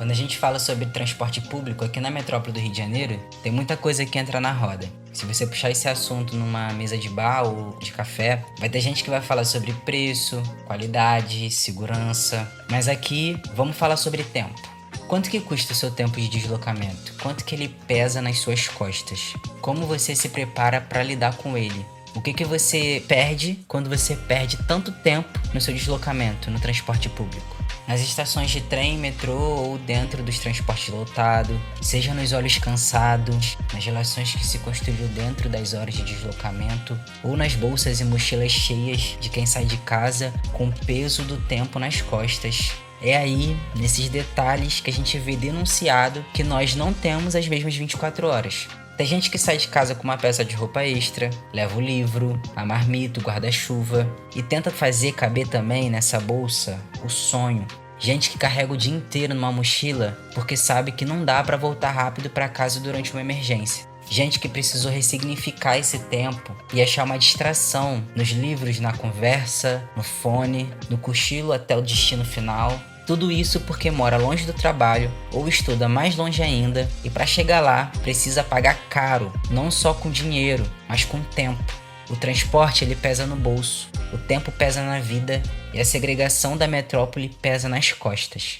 Quando a gente fala sobre transporte público aqui na metrópole do Rio de Janeiro, tem muita coisa que entra na roda. Se você puxar esse assunto numa mesa de bar ou de café, vai ter gente que vai falar sobre preço, qualidade, segurança. Mas aqui, vamos falar sobre tempo. Quanto que custa o seu tempo de deslocamento? Quanto que ele pesa nas suas costas? Como você se prepara para lidar com ele? O que você perde quando você perde tanto tempo no seu deslocamento, no transporte público? Nas estações de trem, metrô ou dentro dos transportes lotados, seja nos olhos cansados, nas relações que se construiu dentro das horas de deslocamento, ou nas bolsas e mochilas cheias de quem sai de casa com o peso do tempo nas costas. É aí, nesses detalhes, que a gente vê denunciado que nós não temos as mesmas 24 horas. Tem gente que sai de casa com uma peça de roupa extra, leva o livro, a marmita, o guarda-chuva e tenta fazer caber também nessa bolsa o sonho. Gente que carrega o dia inteiro numa mochila porque sabe que não dá para voltar rápido para casa durante uma emergência. Gente que precisou ressignificar esse tempo e achar uma distração nos livros, na conversa, no fone, no cochilo até o destino final. Tudo isso porque mora longe do trabalho ou estuda mais longe ainda e para chegar lá precisa pagar caro, não só com dinheiro, mas com tempo. O transporte ele pesa no bolso, o tempo pesa na vida e a segregação da metrópole pesa nas costas.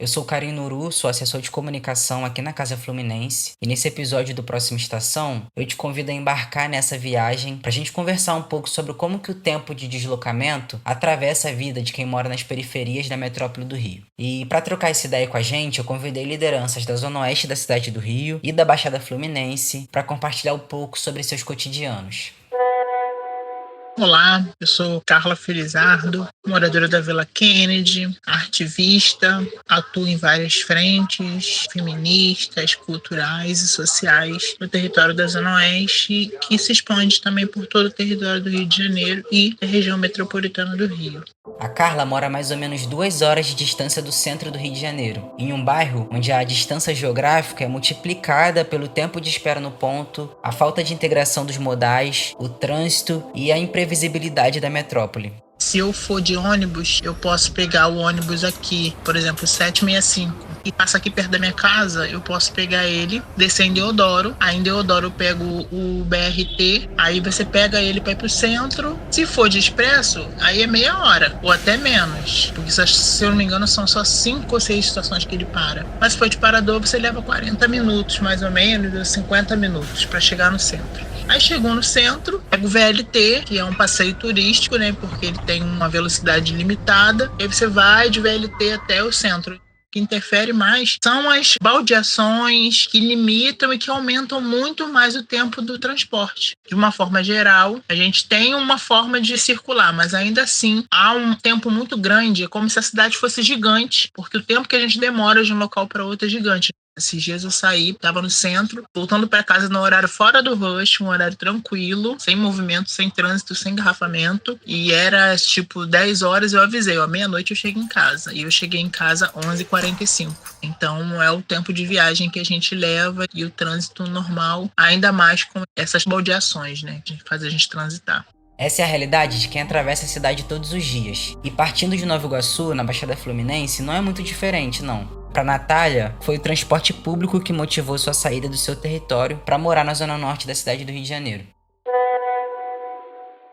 Eu sou o Karim Nuru, sou assessor de comunicação aqui na Casa Fluminense e nesse episódio do Próxima Estação eu te convido a embarcar nessa viagem para a gente conversar um pouco sobre como que o tempo de deslocamento atravessa a vida de quem mora nas periferias da metrópole do Rio. E para trocar essa ideia com a gente, eu convidei lideranças da Zona Oeste da cidade do Rio e da Baixada Fluminense para compartilhar um pouco sobre seus cotidianos. Olá, eu sou Carla Felizardo, moradora da Vila Kennedy, ativista, atuo em várias frentes feministas, culturais e sociais no território da Zona Oeste, que se expande também por todo o território do Rio de Janeiro e a região metropolitana do Rio. A Carla mora a mais ou menos 2 horas de distância do centro do Rio de Janeiro, em um bairro onde a distância geográfica é multiplicada pelo tempo de espera no ponto, a falta de integração dos modais, o trânsito e a imprevisibilidade da metrópole. Se eu for de ônibus, eu posso pegar o ônibus aqui, por exemplo, 765, e passa aqui perto da minha casa, eu posso pegar ele, descer em Deodoro. Aí em Deodoro eu pego o BRT, aí você pega ele para ir pro centro. Se for de expresso, aí é meia hora, ou até menos, porque se eu não me engano são só 5 ou 6 estações que ele para. Mas se for de parador, você leva 40 minutos, mais ou menos, 50 minutos para chegar no centro. Aí chegou no centro, pega o VLT, que é um passeio turístico, né? Porque ele tem uma velocidade limitada. Aí você vai de VLT até o centro. O que interfere mais são as baldeações que limitam e que aumentam muito mais o tempo do transporte. De uma forma geral, a gente tem uma forma de circular, mas ainda assim há um tempo muito grande, é como se a cidade fosse gigante, porque o tempo que a gente demora de um local para outro é gigante. Esses dias eu saí, estava no centro, voltando para casa no horário fora do rush, um horário tranquilo, sem movimento, sem trânsito, sem engarrafamento. E era tipo 10 horas, eu avisei, ó, meia-noite eu chego em casa. E eu cheguei em casa 11h45. Então é o tempo de viagem que a gente leva e o trânsito normal, ainda mais com essas baldeações, né, que faz a gente transitar. Essa é a realidade de quem atravessa a cidade todos os dias. E partindo de Nova Iguaçu, na Baixada Fluminense, não é muito diferente, não. Para Natália, foi o transporte público que motivou sua saída do seu território para morar na zona norte da cidade do Rio de Janeiro.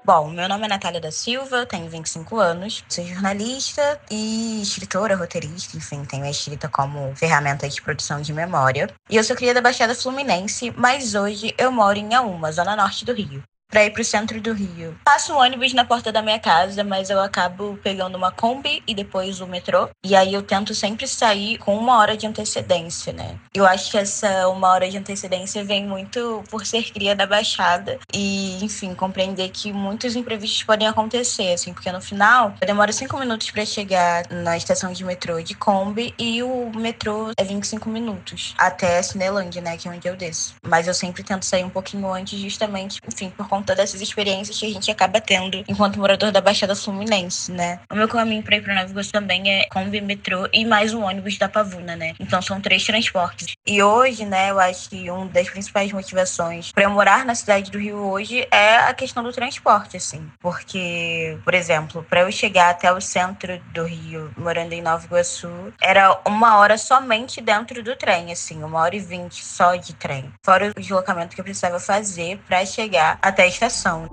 Bom, meu nome é Natália da Silva, tenho 25 anos, sou jornalista e escritora, roteirista, enfim, tenho a escrita como ferramenta de produção de memória. E eu sou cria da Baixada Fluminense, mas hoje eu moro em Auma, zona norte do Rio. Para ir pro centro do Rio. Passo um ônibus na porta da minha casa, mas eu acabo pegando uma Kombi e depois o metrô. E aí eu tento sempre sair com 1 hora de antecedência, né? Eu acho que essa 1 hora de antecedência vem muito por ser cria da Baixada e, enfim, compreender que muitos imprevistos podem acontecer, assim, porque no final eu demoro 5 minutos para chegar na estação de metrô de Kombi e o metrô é 25 minutos até Cinelândia, né, que é onde eu desço. Mas eu sempre tento sair um pouquinho antes, justamente, enfim, por conta dessas experiências que a gente acaba tendo enquanto morador da Baixada Fluminense, né? O meu caminho pra ir pra Nova Iguaçu também é Kombi, metrô e mais um ônibus da Pavuna, né? Então são 3 transportes. E hoje, né, eu acho que uma das principais motivações pra eu morar na cidade do Rio hoje é a questão do transporte, assim. Porque, por exemplo, pra eu chegar até o centro do Rio, morando em Nova Iguaçu, era 1 hora somente dentro do trem, assim, 1h20 só de trem. Fora o deslocamento que eu precisava fazer pra chegar até a estação.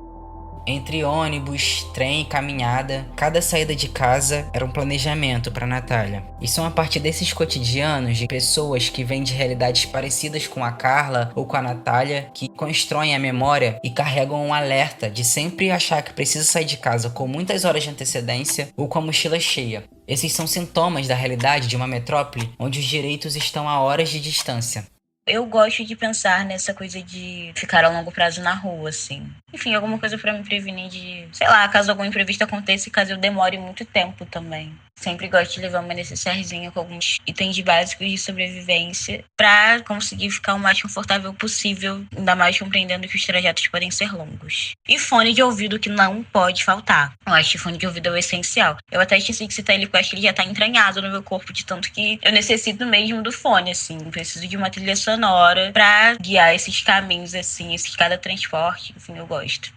Entre ônibus, trem e caminhada, cada saída de casa era um planejamento para Natália. E são a partir desses cotidianos de pessoas que vêm de realidades parecidas com a Carla ou com a Natália que constroem a memória e carregam um alerta de sempre achar que precisa sair de casa com muitas horas de antecedência ou com a mochila cheia. Esses são sintomas da realidade de uma metrópole onde os direitos estão a horas de distância. Eu gosto de pensar nessa coisa de ficar a longo prazo na rua, assim. Enfim, alguma coisa pra me prevenir de, sei lá, caso algum imprevisto aconteça e caso eu demore muito tempo também. Sempre gosto de levar uma necessairezinha com alguns itens básicos de sobrevivência pra conseguir ficar o mais confortável possível, ainda mais compreendendo que os trajetos podem ser longos. E fone de ouvido que não pode faltar. Eu acho que fone de ouvido é o essencial. Eu até esqueci de citar ele porque eu acho que ele já tá entranhado no meu corpo, de tanto que eu necessito mesmo do fone, assim. Preciso de uma trilha sonora pra guiar esses caminhos, assim, cada transporte. Enfim, eu gosto.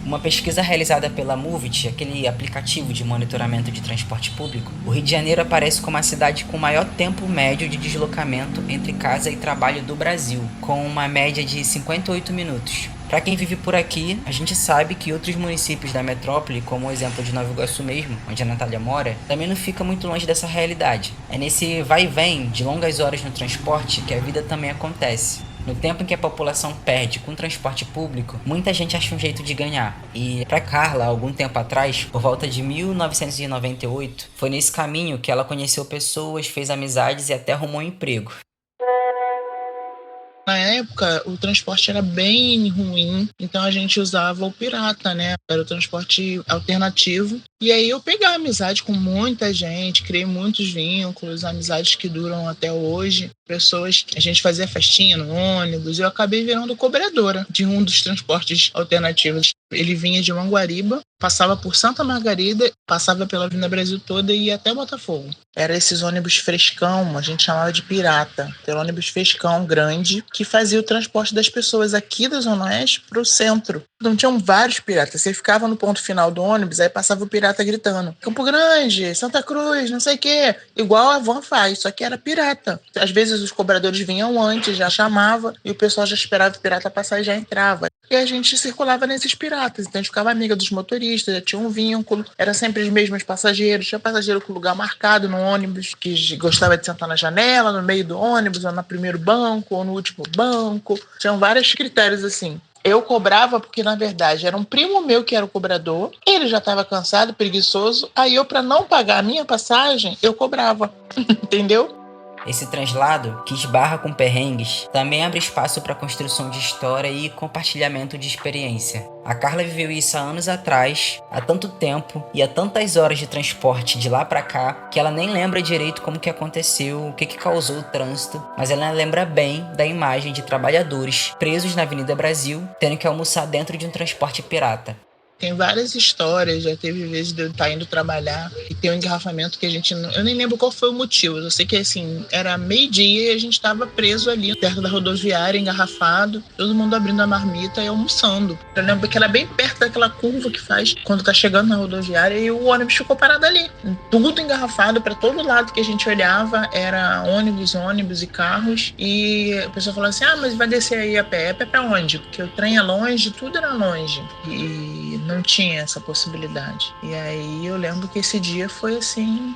Uma pesquisa realizada pela Movit, aquele aplicativo de monitoramento de transporte público, o Rio de Janeiro aparece como a cidade com o maior tempo médio de deslocamento entre casa e trabalho do Brasil, com uma média de 58 minutos. Para quem vive por aqui, a gente sabe que outros municípios da metrópole, como o exemplo de Nova Iguaçu mesmo, onde a Natália mora, também não fica muito longe dessa realidade. É nesse vai e vem de longas horas no transporte que a vida também acontece. No tempo em que a população perde com o transporte público, muita gente acha um jeito de ganhar. E para Carla, algum tempo atrás, por volta de 1998, foi nesse caminho que ela conheceu pessoas, fez amizades e até arrumou um emprego. Na época, o transporte era bem ruim, então a gente usava o pirata, né? Era o transporte alternativo. E aí eu peguei amizade com muita gente, criei muitos vínculos, amizades que duram até hoje. Pessoas, a gente fazia festinha no ônibus, eu acabei virando cobradora de um dos transportes alternativos. Ele vinha de Manguariba, passava por Santa Margarida, passava pela Avenida Brasil toda e ia até Botafogo. Era esses ônibus frescão, a gente chamava de pirata. Era ônibus frescão grande que fazia o transporte das pessoas aqui da Zona Oeste para o centro. Então tinham vários piratas. Você ficava no ponto final do ônibus, aí passava o pirata gritando: Campo Grande, Santa Cruz, não sei o quê. Igual a van faz, só que era pirata. Às vezes os cobradores vinham antes, já chamava, e o pessoal já esperava o pirata passar e já entrava. E a gente circulava nesses piratas, então a gente ficava amiga dos motoristas, já tinha um vínculo, era sempre os mesmos passageiros, tinha passageiro com lugar marcado no ônibus, que gostava de sentar na janela, no meio do ônibus, ou no primeiro banco, ou no último banco, tinham vários critérios assim. Eu cobrava porque, na verdade, era um primo meu que era o cobrador, ele já estava cansado, preguiçoso, aí eu, para não pagar a minha passagem, eu cobrava, entendeu? Esse translado, que esbarra com perrengues, também abre espaço para a construção de história e compartilhamento de experiência. A Carla viveu isso há anos atrás, há tanto tempo e há tantas horas de transporte de lá para cá, que ela nem lembra direito como que aconteceu, o que causou o trânsito, mas ela lembra bem da imagem de trabalhadores presos na Avenida Brasil, tendo que almoçar dentro de um transporte pirata. Tem várias histórias, já teve vezes de eu estar indo trabalhar e ter um engarrafamento que a gente não... Eu nem lembro qual foi o motivo, eu sei que assim, era meio-dia e a gente estava preso ali perto da rodoviária, engarrafado, todo mundo abrindo a marmita e almoçando. Eu lembro que era bem perto daquela curva que faz quando tá chegando na rodoviária e o ônibus ficou parado ali. Tudo engarrafado para todo lado que a gente olhava, era ônibus e carros, e a pessoa falou assim: mas vai descer aí a pé. É pra onde? Porque o trem é longe, tudo era longe. E não tinha essa possibilidade. E aí eu lembro que esse dia foi assim,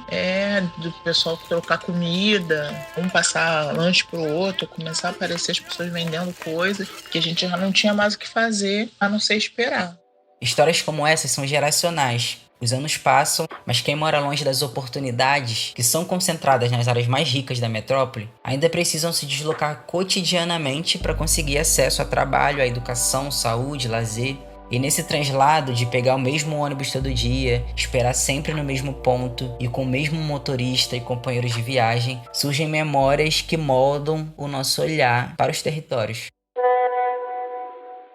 do pessoal trocar comida, um passar lanche pro outro, começar a aparecer as pessoas vendendo coisas, que a gente já não tinha mais o que fazer, a não ser esperar. Histórias como essas são geracionais. Os anos passam, mas quem mora longe das oportunidades, que são concentradas nas áreas mais ricas da metrópole, ainda precisam se deslocar cotidianamente para conseguir acesso a trabalho, a educação, saúde, lazer. E nesse translado de pegar o mesmo ônibus todo dia, esperar sempre no mesmo ponto e com o mesmo motorista e companheiros de viagem, surgem memórias que moldam o nosso olhar para os territórios.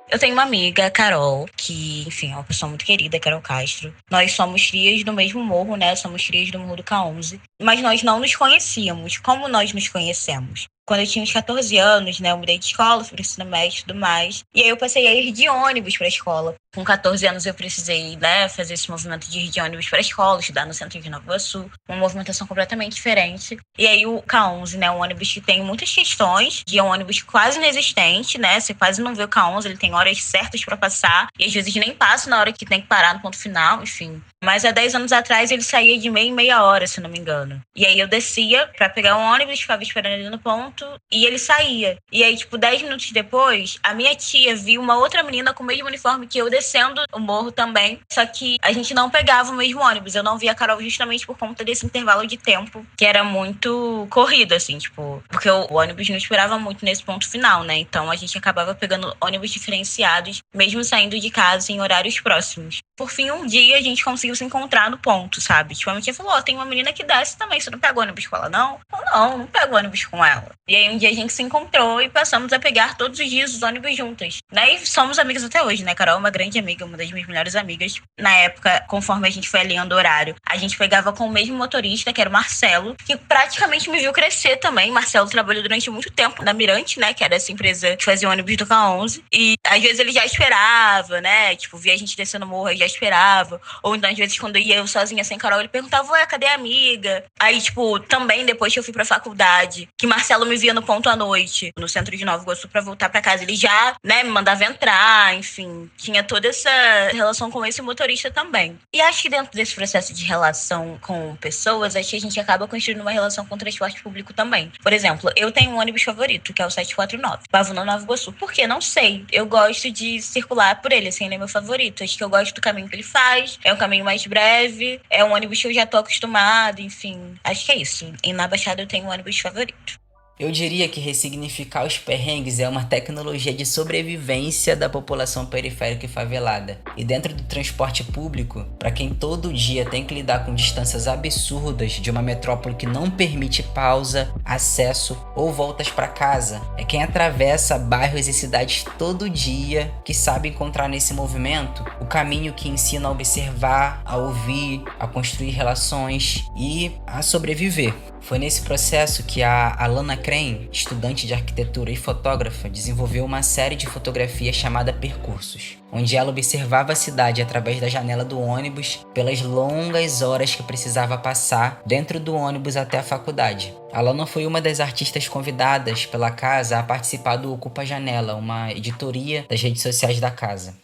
Eu tenho uma amiga, a Carol, que, enfim, é uma pessoa muito querida, Carol Castro. Nós somos crias do mesmo morro, né? Somos crias do Morro do K11. Mas nós não nos conhecíamos. Como nós nos conhecemos? Quando eu tinha uns 14 anos, né, eu mudei de escola, fui pro ensino médio e tudo mais. E aí eu passei a ir de ônibus pra escola. Com 14 anos eu precisei, né, fazer esse movimento de ir de ônibus pra escola, estudar no centro de Nova Iguaçu. Uma movimentação completamente diferente. E aí o K11, né, um ônibus que tem muitas questões, de um ônibus quase inexistente, né, você quase não vê o K11, ele tem horas certas pra passar. E às vezes nem passa na hora que tem que parar no ponto final, enfim. Mas há 10 anos atrás ele saía de meia em meia hora, se não me engano. E aí eu descia pra pegar um ônibus, ficava esperando ele no ponto, e ele saía. E aí, tipo, 10 minutos depois, a minha tia viu uma outra menina com o mesmo uniforme que eu descendo o morro também. Só que a gente não pegava o mesmo ônibus. Eu não via a Carol justamente por conta desse intervalo de tempo, que era muito corrido, assim, tipo... Porque o ônibus não esperava muito nesse ponto final, né? Então a gente acabava pegando ônibus diferenciados, mesmo saindo de casa em horários próximos. Por fim, um dia a gente conseguiu se encontrar no ponto, sabe? Tipo, a minha tia falou, tem uma menina que desce também, você não pega ônibus com ela, não? Ou não pego ônibus com ela. E aí um dia a gente se encontrou e passamos a pegar todos os dias os ônibus juntas, né? E somos amigas até hoje, né? Carol é uma grande amiga, uma das minhas melhores amigas. Na época, conforme a gente foi alinhando o horário, a gente pegava com o mesmo motorista, que era o Marcelo, que praticamente me viu crescer também. Marcelo trabalhou durante muito tempo na Mirante, né? Que era essa empresa que fazia ônibus do K11. E às vezes ele já esperava, né? Tipo, via a gente descendo o morro, ele já esperava. Ou então, às vezes, quando ia eu sozinha sem Carol, ele perguntava, ué, cadê a amiga? Aí, tipo, também depois que eu fui pra faculdade, que Marcelo me via no ponto à noite, no centro de Nova Iguaçu, pra voltar pra casa, ele já, né, me mandava entrar, enfim. Tinha toda essa relação com esse motorista também. E acho que dentro desse processo de relação com pessoas, acho que a gente acaba construindo uma relação com o transporte público também. Por exemplo, eu tenho um ônibus favorito, que é o 749, Pavuna Nova Iguaçu. Por quê? Não sei. Eu gosto de circular por ele, assim, ele é meu favorito. Acho que eu gosto do caminho que ele faz, é um caminho mais breve, é um ônibus que eu já tô acostumada, enfim. Acho que é isso. E na Baixada eu tenho um ônibus favorito. Eu diria que ressignificar os perrengues é uma tecnologia de sobrevivência da população periférica e favelada. E dentro do transporte público, para quem todo dia tem que lidar com distâncias absurdas de uma metrópole que não permite pausa, acesso ou voltas para casa, é quem atravessa bairros e cidades todo dia que sabe encontrar nesse movimento o caminho que ensina a observar, a ouvir, a construir relações e a sobreviver. Foi nesse processo que a Alana Crane, estudante de arquitetura e fotógrafa, desenvolveu uma série de fotografias chamada Percursos, onde ela observava a cidade através da janela do ônibus pelas longas horas que precisava passar dentro do ônibus até a faculdade. A Alana foi uma das artistas convidadas pela casa a participar do Ocupa Janela, uma editoria das redes sociais da casa.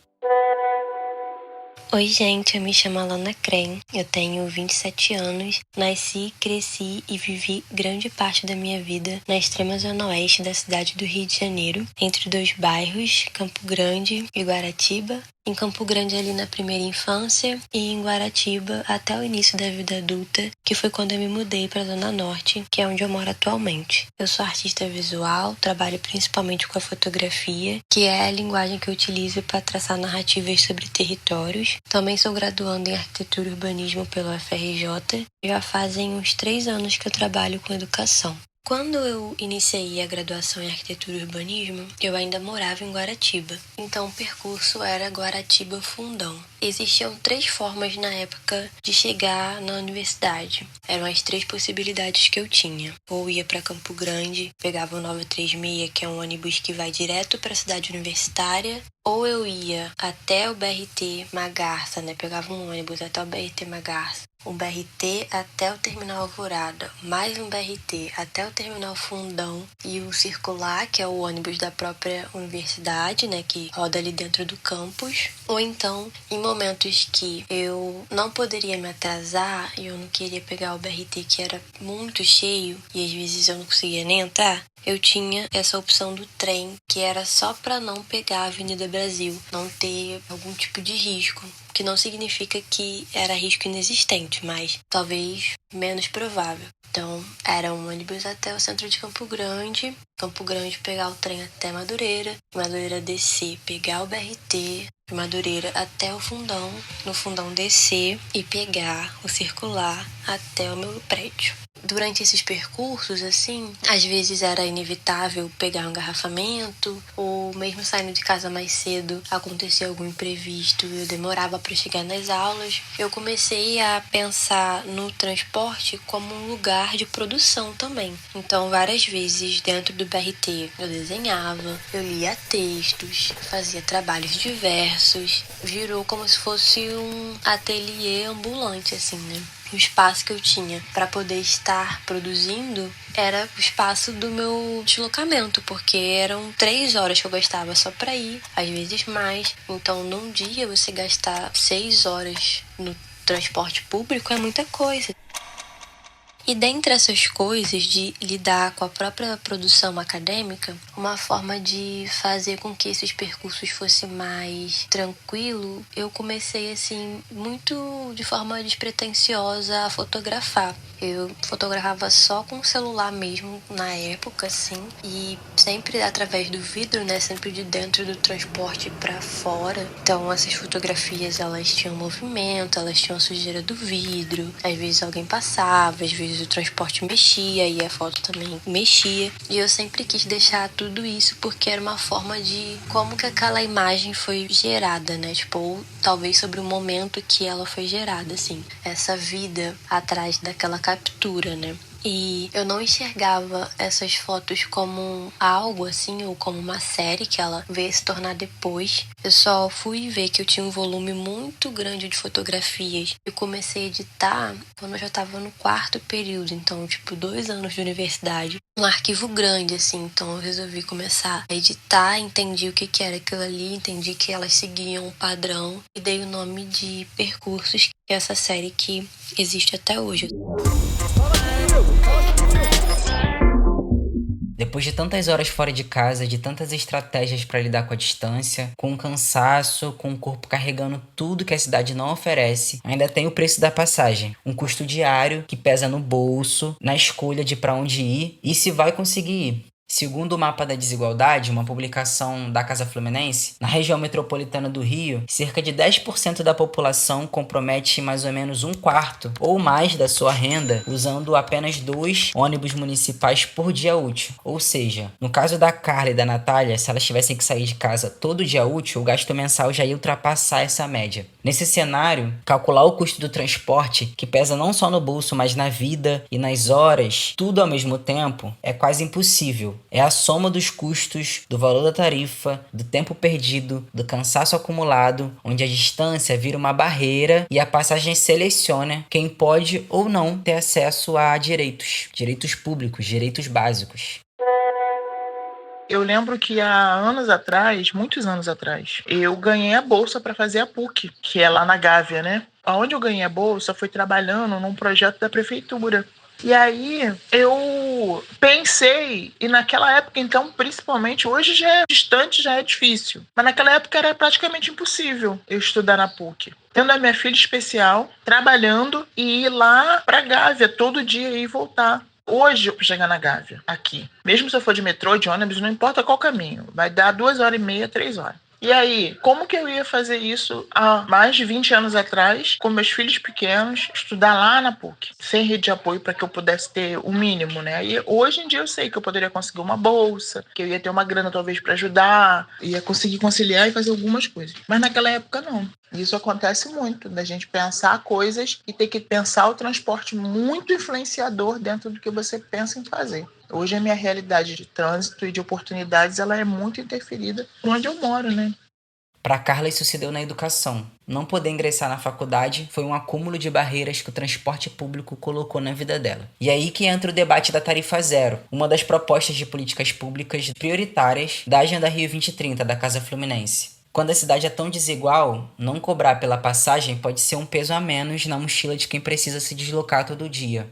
Oi, gente, eu me chamo Alana Crane, eu tenho 27 anos, nasci, cresci e vivi grande parte da minha vida na extrema zona oeste da cidade do Rio de Janeiro, entre dois bairros, Campo Grande e Guaratiba. Em Campo Grande ali na primeira infância e em Guaratiba até o início da vida adulta, que foi quando eu me mudei para a Zona Norte, que é onde eu moro atualmente. Eu sou artista visual, trabalho principalmente com a fotografia, que é a linguagem que eu utilizo para traçar narrativas sobre territórios. Também sou graduanda em arquitetura e urbanismo pela UFRJ. Já fazem uns 3 anos que eu trabalho com educação. Quando eu iniciei a graduação em arquitetura e urbanismo, eu ainda morava em Guaratiba. Então o percurso era Guaratiba-Fundão. Existiam 3 formas na época de chegar na universidade. Eram as 3 possibilidades que eu tinha. Ou ia para Campo Grande, pegava o 936, que é um ônibus que vai direto para a cidade universitária. Ou eu ia até o BRT Magarça, né? Pegava um ônibus até o BRT Magarça. Um BRT até o Terminal Alvorada, mais um BRT até o Terminal Fundão e o Circular, que é o ônibus da própria universidade, né, que roda ali dentro do campus. Ou então, em momentos que eu não poderia me atrasar e eu não queria pegar o BRT que era muito cheio e às vezes eu não conseguia nem entrar, eu tinha essa opção do trem, que era só para não pegar a Avenida Brasil, não ter algum tipo de risco. que não significa que era risco inexistente, mas talvez menos provável. Então, era um ônibus até o centro de Campo Grande pegar o trem até Madureira, Madureira descer, pegar o BRT, de Madureira até o Fundão, no Fundão descer e pegar o circular até o meu prédio. Durante esses percursos, assim, às vezes era inevitável pegar um engarrafamento, ou mesmo saindo de casa mais cedo, acontecia algum imprevisto e eu demorava para chegar nas aulas. Eu comecei a pensar no transporte como um lugar de produção também. Então, várias vezes dentro do BRT eu desenhava, eu lia textos, fazia trabalhos diversos, virou como se fosse um ateliê ambulante, assim, né? O espaço que eu tinha para poder estar produzindo era o espaço do meu deslocamento, porque eram 3 horas que eu gastava só para ir, às vezes mais. Então, num dia, você gastar 6 horas no transporte público é muita coisa. E dentre essas coisas de lidar com a própria produção acadêmica, uma forma de fazer com que esses percursos fossem mais tranquilo, eu comecei assim muito de forma despretensiosa a fotografar. Eu fotografava só com o celular mesmo na época, assim, e sempre através do vidro, né, sempre de dentro do transporte para fora. Então essas fotografias, elas tinham movimento, elas tinham a sujeira do vidro, às vezes alguém passava, às vezes o transporte mexia e a foto também mexia. E eu sempre quis deixar tudo isso porque era uma forma de como que aquela imagem foi gerada, né? Tipo, ou talvez sobre o momento que ela foi gerada, assim. Essa vida atrás daquela captura, né? E eu não enxergava essas fotos como algo assim, ou como uma série que ela veio se tornar depois. Eu só fui ver que eu tinha um volume muito grande de fotografias. Eu comecei a editar quando eu já estava no 4º período, então, tipo, 2 anos de universidade. Um arquivo grande, assim, então eu resolvi começar a editar, entendi o que era aquilo ali, entendi que elas seguiam um padrão e dei o nome de Percursos, que é essa série que existe até hoje. Depois de tantas horas fora de casa, de tantas estratégias para lidar com a distância, com o cansaço, com o corpo carregando tudo que a cidade não oferece, ainda tem o preço da passagem, um custo diário que pesa no bolso, na escolha de para onde ir e se vai conseguir ir. Segundo o Mapa da Desigualdade, uma publicação da Casa Fluminense, na região metropolitana do Rio, cerca de 10% da população compromete mais ou menos 1/4 ou mais da sua renda usando apenas 2 ônibus municipais por dia útil. Ou seja, no caso da Carla e da Natália, se elas tivessem que sair de casa todo dia útil, o gasto mensal já ia ultrapassar essa média. Nesse cenário, calcular o custo do transporte, que pesa não só no bolso, mas na vida e nas horas, tudo ao mesmo tempo, é quase impossível. É a soma dos custos, do valor da tarifa, do tempo perdido, do cansaço acumulado, onde a distância vira uma barreira e a passagem seleciona quem pode ou não ter acesso a direitos públicos, direitos básicos. Eu lembro que há anos atrás, muitos anos atrás, eu ganhei a bolsa para fazer a PUC, que é lá na Gávea, né? Onde eu ganhei a bolsa foi trabalhando num projeto da prefeitura. E aí eu pensei, e naquela época, então, principalmente, hoje já é distante, já é difícil, mas naquela época era praticamente impossível eu estudar na PUC. Tendo a minha filha especial, trabalhando e ir lá para Gávea todo dia e voltar. Hoje, para chegar na Gávea, aqui, mesmo se eu for de metrô, de ônibus, não importa qual caminho, vai dar 2h30, 3 horas. E aí, como que eu ia fazer isso há mais de 20 anos atrás, com meus filhos pequenos, estudar lá na PUC, sem rede de apoio para que eu pudesse ter o mínimo, né? E hoje em dia eu sei que eu poderia conseguir uma bolsa, que eu ia ter uma grana talvez para ajudar, ia conseguir conciliar e fazer algumas coisas. Mas naquela época não. Isso acontece muito, da gente pensar coisas e ter que pensar o transporte muito influenciador dentro do que você pensa em fazer. Hoje a minha realidade de trânsito e de oportunidades, ela é muito interferida por onde eu moro, né? Para Carla isso se deu na educação. Não poder ingressar na faculdade foi um acúmulo de barreiras que o transporte público colocou na vida dela. E aí que entra o debate da tarifa zero, uma das propostas de políticas públicas prioritárias da Agenda Rio 2030 da Casa Fluminense. Quando a cidade é tão desigual, não cobrar pela passagem pode ser um peso a menos na mochila de quem precisa se deslocar todo dia.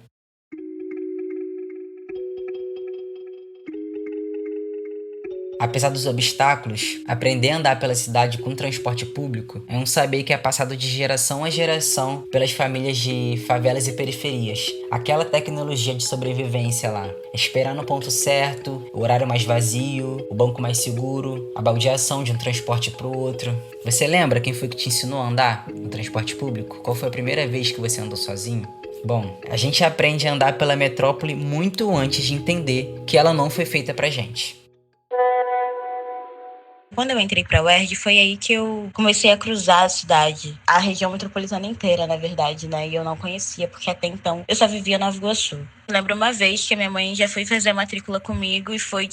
Apesar dos obstáculos, aprender a andar pela cidade com transporte público é um saber que é passado de geração a geração pelas famílias de favelas e periferias. Aquela tecnologia de sobrevivência lá. Esperar no ponto certo, o horário mais vazio, o banco mais seguro, a baldeação de um transporte para o outro. Você lembra quem foi que te ensinou a andar no transporte público? Qual foi a primeira vez que você andou sozinho? Bom, a gente aprende a andar pela metrópole muito antes de entender que ela não foi feita pra gente. Quando eu entrei pra UERJ, foi aí que eu comecei a cruzar a cidade. A região metropolitana inteira, na verdade, né? E eu não conhecia, porque até então eu só vivia em Nova Iguaçu. Lembro uma vez que a minha mãe já foi fazer a matrícula comigo e foi,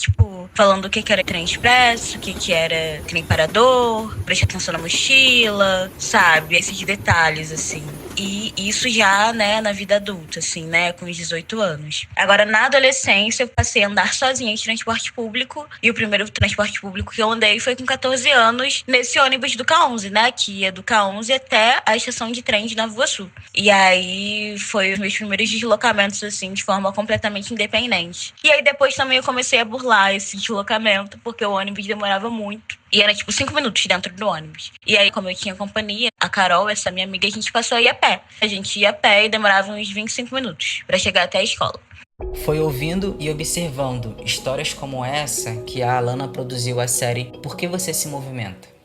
falando o que era trem expresso, o que era trem parador, prestar atenção na mochila, sabe? Esses detalhes, assim. E isso já, né, na vida adulta, assim, né, com os 18 anos. Agora, na adolescência, eu passei a andar sozinha de transporte público. E o primeiro transporte público que eu andei foi com 14 anos, nesse ônibus do K11, né, que ia do K11 até a estação de trem de Nova Iguaçu. E aí, foi os meus primeiros deslocamentos, assim, de forma completamente independente. E aí, depois também eu comecei a burlar esse deslocamento, porque o ônibus demorava muito. E era 5 minutos dentro do ônibus. E aí, como eu tinha companhia, a Carol, essa minha amiga, a gente passou a ir a pé. A gente ia a pé e demorava uns 25 minutos pra chegar até a escola. Foi ouvindo e observando histórias como essa que a Alana produziu a série Por que Você Se Movimenta?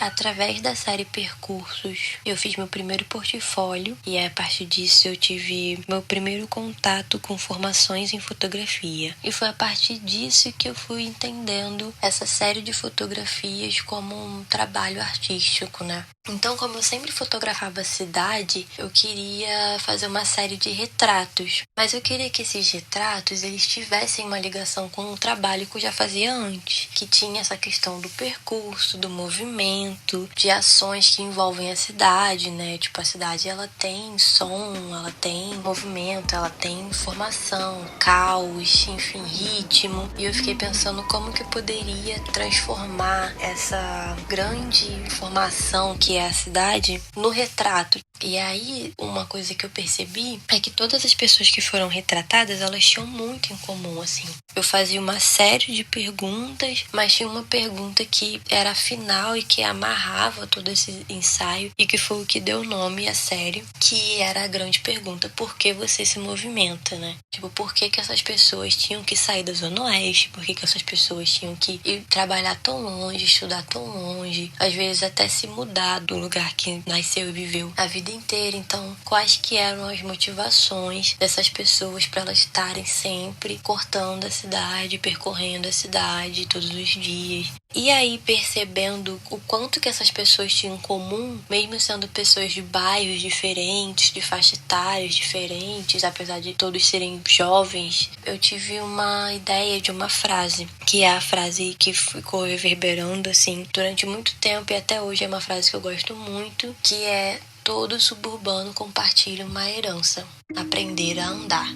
Através da série Percursos, eu fiz meu primeiro portfólio e a partir disso eu tive meu primeiro contato com formações em fotografia. E foi a partir disso que eu fui entendendo essa série de fotografias como um trabalho artístico, né? Então, como eu sempre fotografava a cidade, eu queria fazer uma série de retratos. Mas eu queria que esses retratos, eles tivessem uma ligação com o trabalho que eu já fazia antes. Que tinha essa questão do percurso, do movimento, de ações que envolvem a cidade, né? Tipo, a cidade, ela tem som, ela tem movimento, ela tem informação, caos, enfim, ritmo. E eu fiquei pensando como que eu poderia transformar essa grande informação que é a cidade no retrato. E aí, uma coisa que eu percebi é que todas as pessoas que foram retratadas, elas tinham muito em comum, assim. Eu fazia uma série de perguntas, mas tinha uma pergunta que era a final e que amarrava todo esse ensaio e que foi o que deu nome à série, que era a grande pergunta: por que você se movimenta, né? Tipo, por que essas pessoas tinham que sair da Zona Oeste? Por que essas pessoas tinham que ir trabalhar tão longe, estudar tão longe? Às vezes até se mudar do lugar que nasceu e viveu a vida inteira. Então, quais que eram as motivações dessas pessoas para elas estarem sempre cortando a cidade, percorrendo a cidade todos os dias? E aí, percebendo o quanto que essas pessoas tinham em comum, mesmo sendo pessoas de bairros diferentes, de faixa etárias diferentes, apesar de todos serem jovens, eu tive uma ideia de uma frase, que é a frase que ficou reverberando, assim, durante muito tempo, e até hoje é uma frase que eu gosto muito, que é: todo suburbano compartilha uma herança, aprender a andar.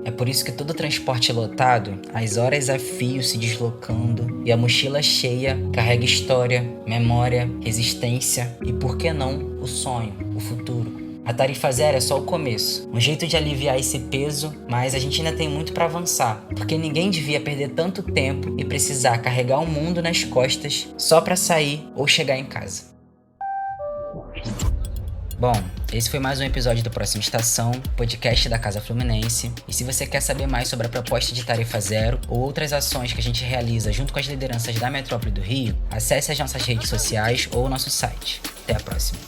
É por isso que todo transporte lotado, as horas a fio se deslocando e a mochila cheia carrega história, memória, resistência e, por que não, o sonho, o futuro. A tarifa zero é só o começo, um jeito de aliviar esse peso, mas a gente ainda tem muito para avançar, porque ninguém devia perder tanto tempo e precisar carregar o mundo nas costas só para sair ou chegar em casa. Bom, esse foi mais um episódio do Próxima Estação, podcast da Casa Fluminense. E se você quer saber mais sobre a proposta de tarifa zero ou outras ações que a gente realiza junto com as lideranças da metrópole do Rio, acesse as nossas redes sociais ou o nosso site. Até a próxima.